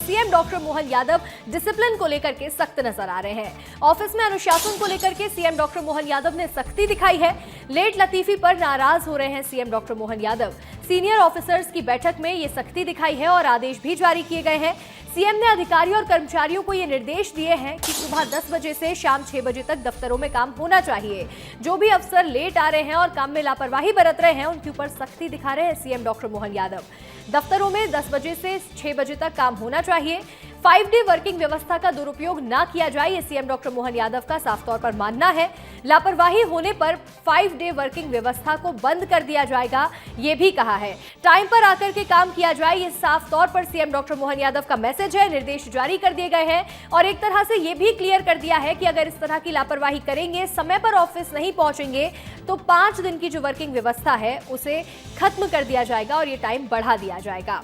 CM doctor Mohan Yadav discipline को लेकर के सख्त नजर आ रहे हैं। ऑफिस में अनुशासन को लेकर के सीएम डॉक्टर मोहन यादव ने सख्ती दिखाई है। लेट लतीफी पर नाराज हो रहे हैं CM doctor Mohan Yadav. Senior officers की बैठक में ये सख्ती दिखाई है और आदेश भी जारी किए गए हैं। सीएम ने अधिकारियों और कर्मचारियों को ये निर्देश दिए हैं कि सुबह 10 बजे से शाम 6 बजे तक दफ्तरों में काम होना चाहिए। जो भी अफसर लेट आ रहे हैं और काम में लापरवाही बरत रहे हैं उनके ऊपर सख्ती दिखा रहे हैं सीएम डॉक्टर मोहन यादव। दफ्तरों में 10 बजे से 6 बजे तक काम होना चाहिए। 5 डे वर्किंग व्यवस्था का दुरुपयोग ना किया जाए, ये सीएम डॉक्टर मोहन यादव का साफ तौर पर मानना है। लापरवाही होने पर 5 डे वर्किंग व्यवस्था को बंद कर दिया जाएगा, ये भी कहा है। टाइम पर आकर के काम किया जाए, ये साफ तौर पर सीएम डॉक्टर मोहन यादव का मैसेज है। निर्देश जारी कर दिए गए हैं और एक तरह से ये भी क्लियर कर दिया है कि अगर इस तरह की लापरवाही करेंगे, समय पर ऑफिस नहीं पहुंचेंगे, तो 5 दिन की जो वर्किंग व्यवस्था है उसे खत्म कर दिया जाएगा और ये टाइम बढ़ा दिया जाएगा।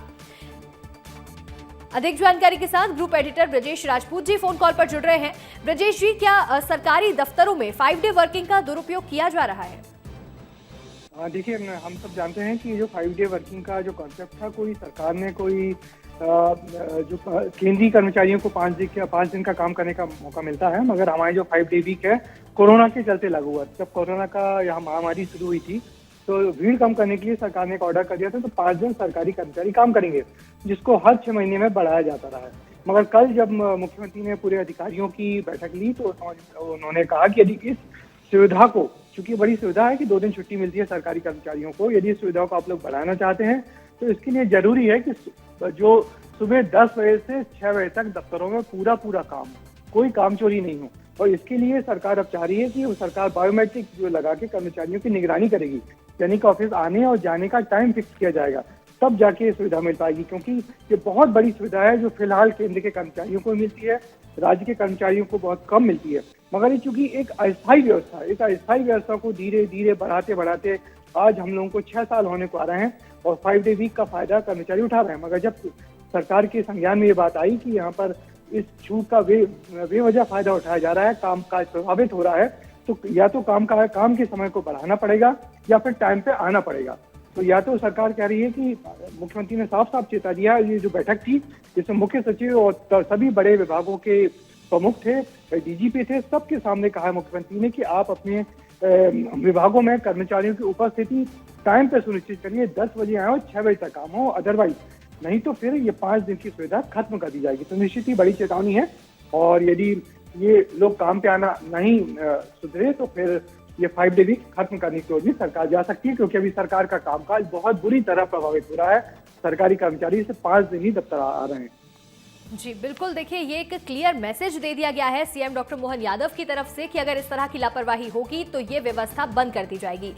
अधिक जानकारी के साथ group editor Brajesh Rajput ji phone call पर जुड़ रहे हैं। ब्रजेश जी, क्या सरकारी दफ्तरों में 5 डे वर्किंग का दुरुपयोग किया जा रहा है? देखिए, हम सब जानते हैं कि जो 5 डे वर्किंग का जो कॉन्सेप्ट था, कोई सरकार ने कोई जो केंद्रीय कर्मचारियों को 5 दिन का काम करने का मौका मिलता है, मगर हमारे जो 5 डे वीक है कोरोना के चलते लागू हुआ। जब कोरोना का यहाँ महामारी शुरू हुई थी तो भीड़ कम करने के लिए सरकार ने एक ऑर्डर कर दिया था, तो 5 दिन सरकारी कर्मचारी काम करेंगे, जिसको हर 6 महीने में बढ़ाया जाता रहा है। मगर कल जब मुख्यमंत्री ने पूरे अधिकारियों की बैठक ली तो उन्होंने कहा कि यदि इस सुविधा को, चूंकि बड़ी सुविधा है कि 2 दिन छुट्टी मिलती है सरकारी कर्मचारियों को, यदि इस सुविधा को आप लोग बढ़ाना चाहते हैं तो इसके लिए जरूरी है कि जो सुबह 10 बजे से 6 बजे तक दफ्तरों में पूरा काम, कोई काम चोरी नहीं हो। और इसके लिए सरकार अब चाह रही है कि वो सरकार बायोमेट्रिक जो लगा के कर्मचारियों की निगरानी करेगी, यानी कि ऑफिस आने और जाने का टाइम फिक्स किया जाएगा, तब जाके ये सुविधा मिल पाएगी। क्योंकि ये बहुत बड़ी सुविधा है जो फिलहाल केंद्र के कर्मचारियों को मिलती है, राज्य के कर्मचारियों को बहुत कम मिलती है। मगर ये चूंकि एक अस्थायी व्यवस्था है, इस अस्थायी व्यवस्था को धीरे धीरे बढ़ाते आज हम लोगों को 6 साल होने को आ रहे हैं और 5 डे वीक का फायदा कर्मचारी उठा रहे हैं। मगर जब सरकार के संज्ञान में ये बात आई कि यहाँ पर इस छूट का बेवजह फायदा उठाया जा रहा है, काम काज प्रभावित हो रहा है, तो या तो काम के समय को बढ़ाना पड़ेगा या फिर टाइम पे आना पड़ेगा। तो या तो सरकार कह रही है कि मुख्यमंत्री ने साफ साफ चेता दिया, ये जो बैठक थी जिसमें मुख्य सचिव और सभी बड़े विभागों के प्रमुख थे, डीजीपी थे, सबके सामने कहा है मुख्यमंत्री ने कि आप अपने विभागों में कर्मचारियों की उपस्थिति टाइम पे सुनिश्चित करिए, 10 बजे आए और 6 बजे तक काम हो, अदरवाइज नहीं तो फिर ये 5 दिन की सुविधा खत्म कर दी जाएगी। तो निश्चित ही बड़ी चेतावनी है और यदि ये लोग काम पे आना नहीं सुधरे तो फिर ये 5 डे वीक खत्म करने की ओर भी सरकार जा सकती है, क्योंकि अभी सरकार का कामकाज बहुत बुरी तरह प्रभावित हो रहा है। सरकारी कर्मचारी से 5 दिन ही दफ्तर आ रहे हैं। जी बिल्कुल, देखिए ये एक क्लियर मैसेज दे दिया गया है सीएम डॉक्टर मोहन यादव की तरफ से कि अगर इस तरह की लापरवाही होगी तो ये व्यवस्था बंद कर दी जाएगी।